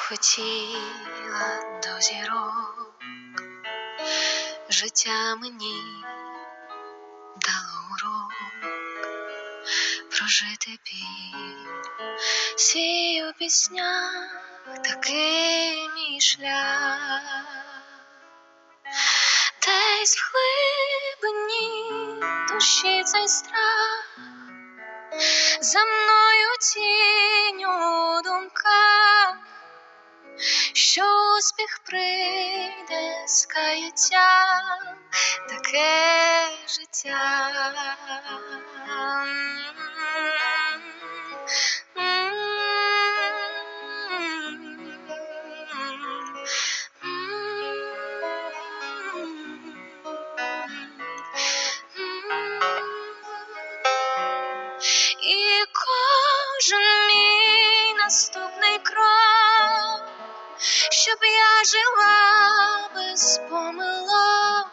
хотіла до зірок, життя мені дало урок прожити біль свій у піснях, такий мій шлях. Десь в глибині душі цей страх за мною тінь у думках, що успіх прийде з каяттям, таке життя. І кожен мій наступний крок, щоб я жила без помилок,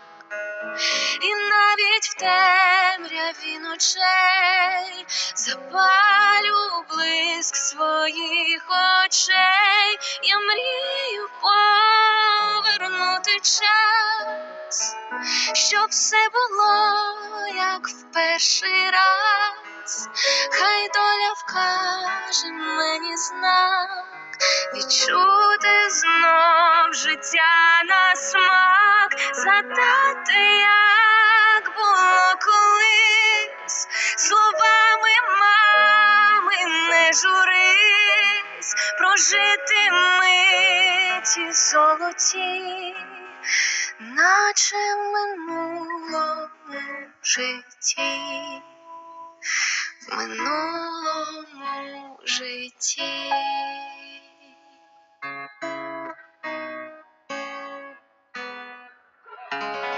і навіть в темряві ночей запалю блиск своїх очей. Я мрію повернути час, щоб все було, як в перший раз. Хай доля вкаже мені знак, відчути знов життя на смак, згадати, як було колись, словами мами не журись, прожити миті золоті, наче в минулому житті, в минулому житті.